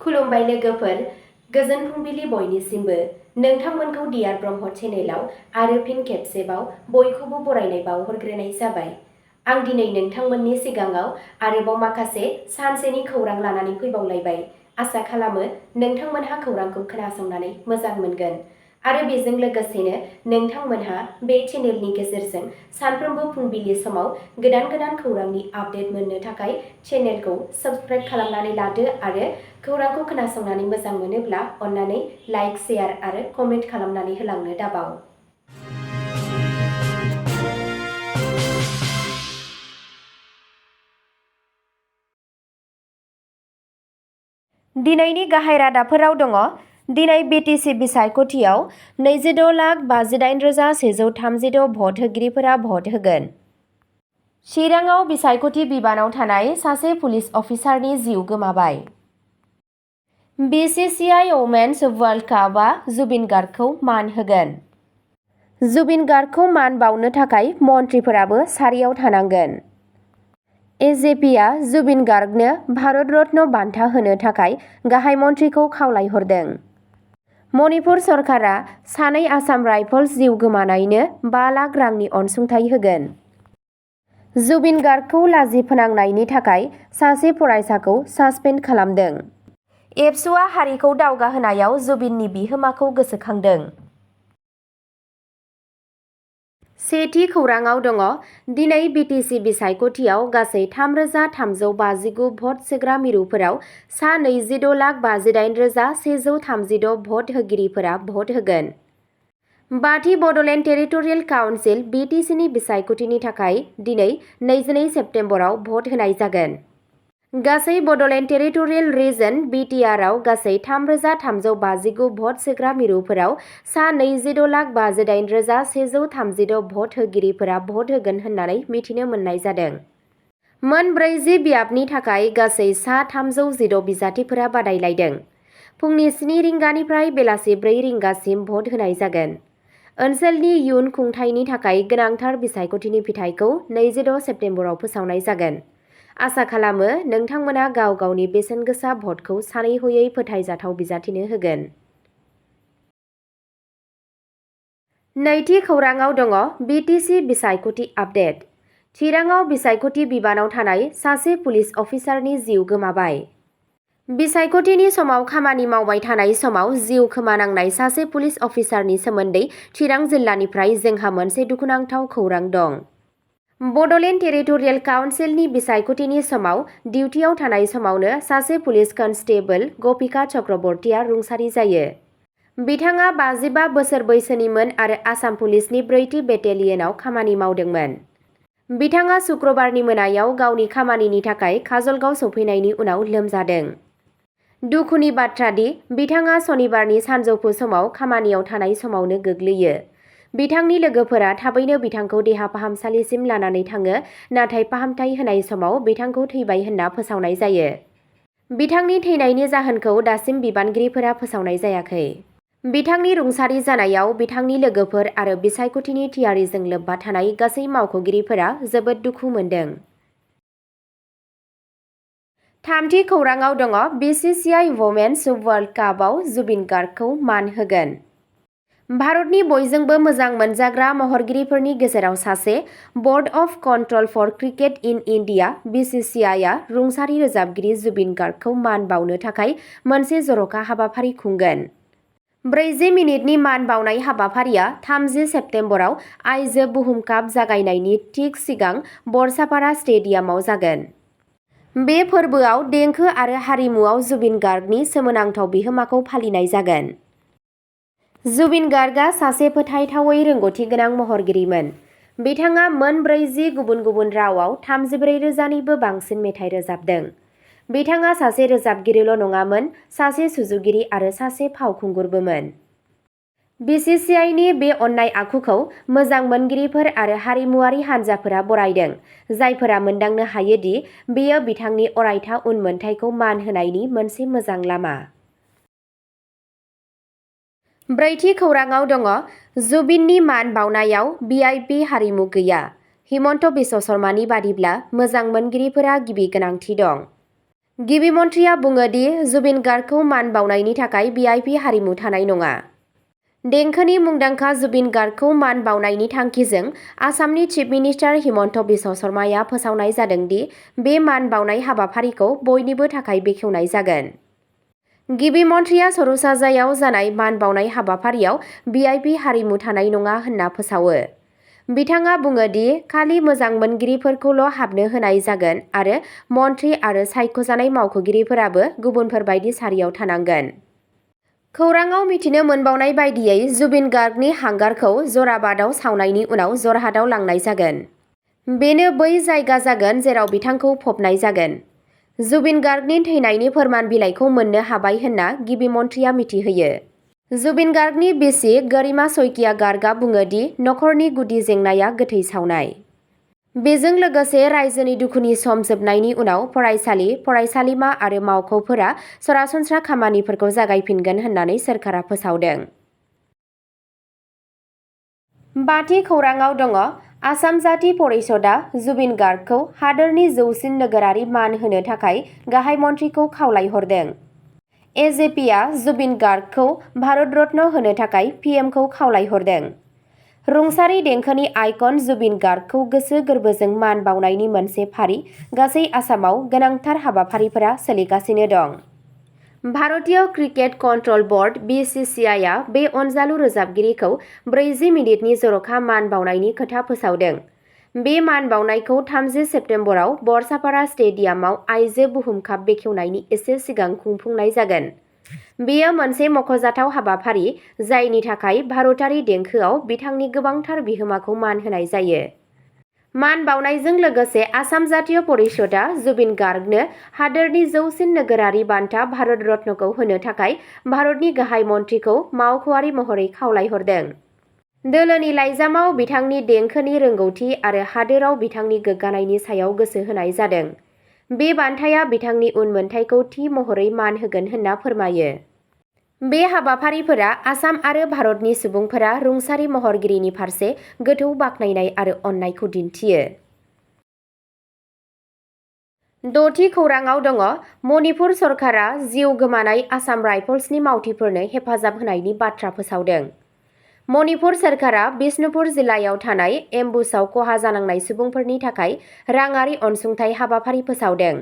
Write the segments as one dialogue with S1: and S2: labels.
S1: खुलुमबाय लोगोफोर, गोजोन फुंबिलि बयनिसिमबो। नोंथांमोनखौ डियार ब्रह्म चेनेलाव आरो फिन खेबसेबाव बयखौबो बरायनाय बावहरग्रोनाय जाबाय। आं दिनै नोंथांमोननि सिगाङाव आरोबाव माखासे सानसेनि खौरां लानानै फैबावलायबाय। आसा खालामो नोंथांमोनहा खौरांखौ खोनासंनानै मोजां मोनगोन आरो बेजों लोगोसेनो नोंथांमोनहा बे चेनेलनि गेजेरजों सानफ्रोमबो फुंबिलि समाव गोदान गोदान खौरांनि आपडेट मोननो थाखाय चेनेलखौ साबस्क्राइब खालामनानै लादो आरो खौरांखौ खोनासंनानै मोजां मोनोब्ला अन्नानै लाइक, शेयार आरो कमेन्ट खालामनानै होलांनो दाबाव। दिनैनि गाहाय रादाबफोराव दङ। दिनै बिटिसि बिसायख'थियाव 26,58,136 भट होगिरिफोरा भट होगोन। चिराङाव बिसायख'थि बिबानाव थानाय सासे पुलिस अफिसारनि जिउ गोमाबाय। बिसिसिआइ वमेन्स वर्ल्ड कापआ जुबिन गार्गखौ मान होगोन। जुबिन गार्गखौ मान बावनो थाखाय मन्थ्रिफोराबो सारियाव थानांगोन। एजेपिआ जुबिन गार्गनो भारत रत्न बान्था होनो थाखाय गाहाय मन्थ्रिखौ खावलायहरदों। मणिपुर सरकारा सानै आसाम राइफल्स जिउ गोमानायनो 5 लाख रांनि अनसुंथाइ होगोन। जुबिन गार्गखौ लाजि फोनांनायनि थाखाय सासे फरायसाखौ सासपेन्ड खालामदों। एबसुआ हारिखौ दावगाहोनायाव जुबिननि बिहोमाखौ गोसोखांदों। सेथि खौराङाव दङ। दिनै बिटिसि बिसायख'थियाव गासै 3,359 भट सोग्रा मिरुफोराव सा 26,58,136 भट होगिरिफोरा भट होगोन। बाथि बड'लेण्ड टेरिटरियेल काउन्सिल बिटिसिनि बिसायख'थिनि थाखाय दिनै 22 सेप्तेम्बराव भट होनाय जागोन। गासै बड'लेण्ड टेरिटरियेल रिजन बिटिआरआव गासै 3,359 भट सोग्रा मिरुफोराव सा 26,58,136 भट होगिरिफोरा भट होगोन होननानै मिथिनो मोननाय जादों। मोन 40 बियाबनि थाखाय गासै सा 310 बिजाथिफोरा बादायलायदों। फुंनि 7 रिंगानिफ्राय बेलासि 4 रिंगासिम भट होनाय जागोन। ओनसोलनि इयुन खुंथायनि थाखाय गोनांथार बिसायख'थिनि फिथायखौ 26 सेप्तेम्बराव फोसावनाय जागोन। आसा खालामो नोंथांमोना गाव गावनि बेसेनगोसा भटखौ सानै हयै फोथायजाथाव बिजाथिनो होगोन। नैथि खौराङाव दङ। बिटिसि बिसायख'थि आपडेट। चिराङाव बिसायख'थि बिबानाव थानाय सासे पुलिस अफिसारनि जिउ गोमाबाय। बिसायख'थिनि समाव खामानि मावबाय थानाय समाव जिउ खोमानांनाय सासे पुलिस अफिसारनि सोमोन्दै चिरां जिल्लानिफ्राय जोंहा मोनसे दुखुनांथाव खौरां दं। बड'लेण्ड टेरिटरियेल काउन्सिलनि बिसायख'थिनि समाव डिउटियाव थानाय समावनो सासे पुलिस कनस्टेबल गपिका चक्रबर्तीया रुंसारि जायो। बिथाङा 55 बोसोर बैसोनिमोन आरो आसाम पुलिसनि 4थि बेटेलियनआव खामानि मावदोंमोन। बिथाङा शुक्रबारनि मोनायाव गावनि खामानिनि थाखाय काजलगाव सौफैनायनि उनाव लोमजादों। दुखुनि बाथ्रा दि बिथाङा सनिबारनि सानजौफु समाव खामानियाव थानाय समावनो गोग्लैयो। बिथांनि लोगोफोरा थाबैनो बिथांखौ देहा फाहामसालिसिम लानानै थाङो, नाथाय फाहामथाय होनाय समाव बिथांखौ थैबाय होनना फोसावनाय जायो। बिथांनि थैनायनि जाहोनखौ दासिम बिबानगिरिफोरा फोसावनाय जायाखै। बिथांनि रुंसारि जानायाव बिथांनि लोगोफोर आरो बिसायख'थिनि थियारिजों लोब्बा थानाय गासै मावख'गिरिफोरा जोबोद दुखु मोनदों। थामथि खौराङाव दङ। बिसिसिआइ वमेन्स वर्ल्ड कापआव जुबिन गार्गखौ मान होगोन। भारतनि बयजोंबो मोजां मोनजाग्रा महरगिरिफोरनि गेजेराव सासे, board of control for cricket in India (बिसिसिआइआ) रुंसारि रोजाबगिरि जुबिन गार्गखौ मान बावनो थाखाय मोनसे जर'खा हाबाफारि खुंगोन। 40 मिनिटनि मान बावनाय हाबाफारिया 30 सेप्तेम्बराव आइजो बुहुम काप जागायनायनि थिक सिगां बरसापारा स्टेडियामाव जागोन। बे फोरबोआव देंखो आरो हारिमुआव जुबिन गार्गनि सोमोनांथाव बिहोमाखौ फालिनाय जागोन। जुबिन गार्गआ सासे फोथायथावै रोंग'थि गोनां महरगिरिमोन। बिथाङा मोन 40 गुबुन गुबुन रावाव 34,000निबो बांसिन मेथाइ रोजाबदों। बिथाङा सासे रोजाबगिरिल' नङामोन, सासे सुजुगिरि आरो सासे फावखुंगुरबोमोन। बिसिसिआइनि बे अननाय आखुखौ मोजां मोनगिरिफोर आरो हारिमुआरि हानजाफोरा बरायदों, जायफोरा मोनदांनो हायो दि बेयो बिथांनि अरायथा उनमोनथायखौ मान होनायनि मोनसे मोजां लामा। ब्रैथि खौराङाव दङ। जुबिननि मान बावनायाव भिआइपि हारिमु गैया। हिमन्त बिश्व शर्मानि बादिब्ला मोजां मोनगिरिफोरा गिबि गोनांथि दं। गिबि मन्थ्रिया बुङो दि जुबिन गार्गखौ मान बावनायनि थाखाय भिआइपि हारिमु थानाय नङा। देंखोनि मुंदांखा जुबिन गार्गखौ मान बावनायनि थांखिजों आसामनि चिफ मिनिस्टार हिमन्त बिश्व शर्माया फोसावनाय जादों दि बे मान बावनाय हाबाफारिखौ बयनिबो थाखाय बेखेवनाय जागोन। गिबि मन्थ्रिया सरुसाजायाव जानाय मान बावनाय हाबाफारियाव भिआइपि हारिमु थानाय नङा होनना फोसावो। बिथाङा बुङो दि खालि मोजां मोनगिरिफोरखौल' हाबनो होनाय जागोन आरो मन्थ्रि आरो सायख'जानाय मावख'गिरिफोराबो गुबुनफोरबायदि सारियाव थानांगोन। खौराङाव मिथिनो मोनबावनाय बायदियै जुबिन गार्गनि हांगारखौ जराबादाव सावनायनि उनाव जरहाटआव लांनाय जागोन। बेनो बै जायगा जागोन जेराव बिथांखौ फबनाय जागोन। जुबिन गार्गनि थैनायनि फोरमान बिलाइखौ मोननो हाबाय होनना गिबि मन्थ्रिया मिथिहोयो। जुबिन गार्गनि बिसि गरिमा शइकिया गार्गआ बुङो दि नखरनि गुदि जेंनाया गोथै सावनाय। बेजों लोगोसे रायजोनि दुखुनि सम जोबनायनि उनाव फरायसालि, फरायसालिमा आरो मावख'फोरा सरासनस्रा खामानिफोरखौ जागायफिनगोन होननानै सोरखारा फोसावदों। बाथि खौराङाव दङ आसाम जाति परिषदआ जुबिन गार्गखौ हादोरनि जौसिन नोगोरारि मान होनो थाखाय गाहाय मन्थ्रिखौ खावलायहरदों। एजेपिआ जुबिन गार्गखौ भारत रत्न होनो थाखाय पिएमखौ खावलायहरदों। रुंसारि देंखोनि आइकन जुबिन गार्गखौ गोसो गोरबोजों मान बावनायनि मोनसे फारि गासै आसामाव गोनांथार हाबाफारिफोरा सोलिगासिनो दं। भारतीय क्रिकेट कन्ट्रल बर्ड (बीसीसीआईआ बे अनजालु रोजाबगिरिखौ 40 मिनिटनि जर'खा मान बावनायनि खोथा फोसावदों। बे मान बावनायखौ 30 सेप्तेम्बराव बरसापारा स्टेडियामाव आइजो बुहुम काप बेखेवनायनि एसे सिगां खुंफुंनाय जागोन। बेयो मोनसे मख'जाथाव हाबाफारि जायनि थाखाय भारतारि देंखोआव बिथांनि गोबांथार बिहोमाखौ मान होनाय जायो। मान बावनायजों लोगोसे आसाम जातीय परिषदआ जुबिन गार्गनो हादोरनि जौसिन नोगोरारि बान्था भारत रत्नखौ होनो थाखाय भारतनि गाहाय मन्थ्रिखौ मावख'आरि महरै खावलायहरदों। दोलोनि लाइजामाव बिथांनि देंखोनि रोंगौथि आरो हादोराव बिथांनि गोग्गानायनि सायाव गोसो होनाय जादों। बे बान्थाया बिथांनि उनमोनथाइखौ थि महरै मान होगोन होनना फोरमायो। बे हाबाफारिफोरा आसाम आरो भारतनि सुबुंफोरा रुंसारि महरगिरिनि फारसे गोथौ बाख्नायनाय आरो अननायखौ दिन्थियो। द'थि खौराङाव दङ मणिपुर सरकारा जिउ गोमानाय आसाम राइफल्सनि मावथिफोरनो हेफाजाब होनायनि बाथ्रा फोसावदों। मणिपुर सरकारा बिष्णुपुर जिल्लायाव थानाय एम्बुसआव खहा जानांनाय सुबुंफोरनि थाखाय राङारि अनसुंथाइ हाबाफारि फोसावदों।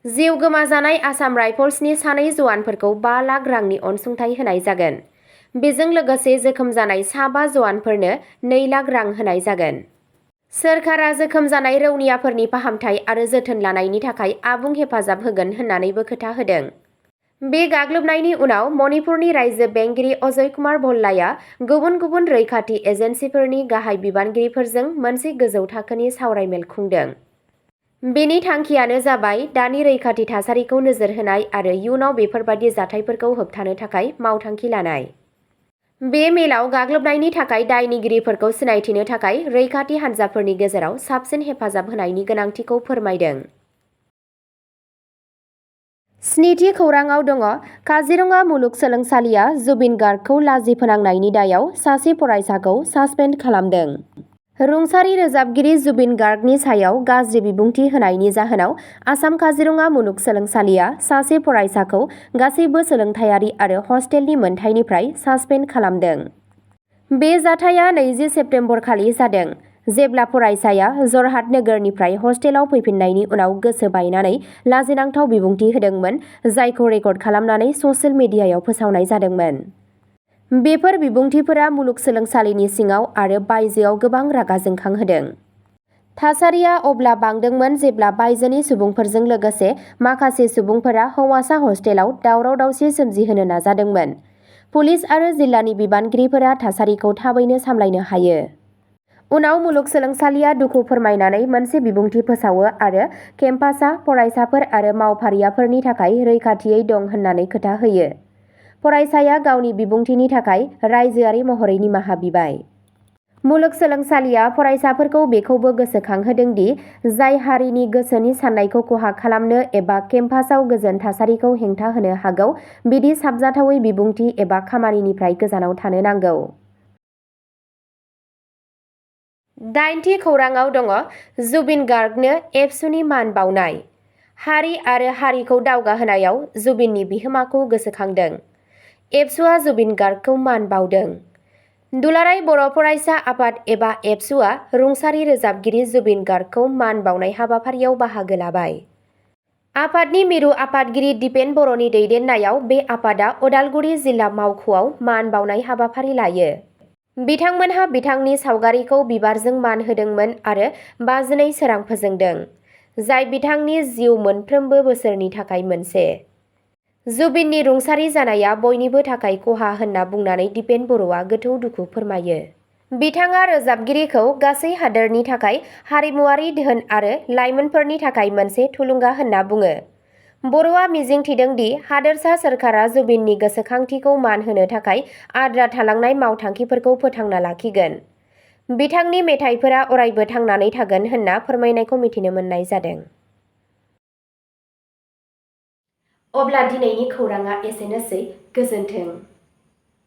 S1: जिउ गोमाजानाय आसाम राइफल्सनि सानै जवानफोरखौ 5 लाख रांनि अनसुंथाइ होनाय जागोन। बेजों लोगोसे जोखोम जानाय सा 5 जवानफोरनो 2 लाख रां होनाय जागोन। सोरखारा जोखोम जानाय रौनियाफोरनि फाहामथाय आरो जोथोन लानायनि थाखाय आबुं हेफाजाब होगोन होननानैबो खोथा होदों। बे गाग्लोबनायनि उनाव मणिपुरनि रायजो बेंगिरि अजय कुमार भल्लाया गुबुन गुबुन रैखाथि एजेन्सिफोरनि गाहाय बिबानगिरिफोरजों मोनसे गोजौ थाखोनि सावरायमेल खुंदों। बेनि थांखियानो जाबाय दानि रैखाथि थासारिखौ नोजोर होनाय आरो इयुनाव बेफोरबादि जाथायफोरखौ होबथानो थाखाय मावथांखि लानाय। बे मेलाव गाग्लोबनायनि थाखाय दायनिगिरिफोरखौ सिनायथिनो थाखाय रैखाथि हान्जाफोरनि गेजेराव साबसिन हेफाजाब होनायनि गोनांथिखौ फोरमायदों। स्निथि खौराङाव दङ काजिरङा मुलुगसोलोंसालिया जुबिन गार्गखौ लाजि फोनांनायनि दायाव सासे फरायसाखौ सासपेन्ड खालामदों। रुंसारि रोजाबगिरि जुबिन गार्गनि सायाव गाज्रि बिबुंथि होनायनि जाहोनाव आसाम काजिरङा मुलुगसोलोंसालिया सासे फरायसाखौ गासैबो सोलोंथायारि आरो हस्टेलनि मोनथायनिफ्राय सासपेन्ड खालामदों। बे जाथाया 20 सेप्तेम्बर खालि जादों, जेब्ला फरायसाया जरहाट नोगोरनिफ्राय हस्टेलाव फैफिन्नायनि उनाव गोसो बायनानै लाजिनांथाव बिबुंथि होदोंमोन, जायखौ रेकर्ड खालामनानै ससियेल मिडियायाव फोसावनाय जादोंमोन। बेफोर बिबुंथिफोरा मुलुगसोलोंसालिनि सिङाव आरो बायजोआव गोबां रागा जोंखांहोदों। थासारिया अब्ला बांदोंमोन जेब्ला बायजोनि सुबुंफोरजों लोगोसे माखासे सुबुंफोरा हौवासा हस्टेलाव दावराव-दावसि सोमजिहोनो नाजादोंमोन। पुलिस आरो जिल्लानि बिबानगिरिफोरा थासारिखौ थाबैनो सामलायनो हायो। उनाव मुलुगसोलोंसालिया दुखु फोरमायनानै मोनसे बिबुंथि फोसावो आरो केम्पासआ फरायसाफोर आरो मावफारियाफोरनि थाखाय रैखाथियै दं होननानै खोथा होयो। फरायसाया गावनि बिबुंथिनि थाखाय रायजोआरि महरै निमाहा बिबाय। मुलुगसोलोंसालिया फरायसाफोरखौ बेखौबो गोसोखांहोदों दि जाय हारिनि गोसोनि साननायखौ खहा खालामनो एबा केम्पासआव गोजोन थासारिखौ हेंथा होनो हागौ, बिदि साबजाथावै बिबुंथि एबा खामानिनिफ्राय गोजानाव थानो नांगौ। दाइनथि खौराङाव दङ जुबिन गार्गनो एबसुनि मान बावनाय। हारि आरो हारिखौ दावगाहोनायाव जुबिननि बिहोमाखौ गोसोखांदों। एबसुआ जुबिन गार्गखौ मान बाउदों। दुलाराय बर' फरायसा आफाद एबा एबसुआ रुंसारि रोजाबगिरि जुबिन गार्गखौ मान बाउनाय हाबाफारियाव बाहागो लाबाय। आफादनि मिरु आफादगिरि दिपेन बर'नि दैदेननायाव बे आफादा उदालगुरि जिल्ला मावख'आव मान बाउनाय हाबाफारि लायो। बिथांमोनहा बिथांनि सावगारिखौ बिबारजों मान होदोंमोन आरो बाजिनै सोरां फोजोंदों, जाय बिथांनि जिउ मोनफ्रोमबो बोसोरनि थाखाय मोनसे। जुबिननि रुंसारि जानाया बयनिबो थाखाय खहा होनना बुंनानै दिपेन बर'आ गोथौ दुखु फोरमायो। बिथाङा रोजाबगिरिखौ गासै हादोरनि थाखाय हारिमुआरि धोन आरो लाइमोनफोरनि थाखाय मोनसे थुलुंगा होनना बुङो। बर'आ मिजिंथिदों दि हादोरसा सोरखारा जुबिननि गोसोखांथिखौ मान होनो थाखाय आद्रा थालांनाय मावथांखिफोरखौ फोथांना लाखिगोन। बिथांनि मेथाइफोरा अरायबो थांनानै थागोन होनना फोरमायनायखौ मिथिनो मोननाय जादों। अब्ला दिनैनि खौरांआ एसेनोसै। गोजोन्थों।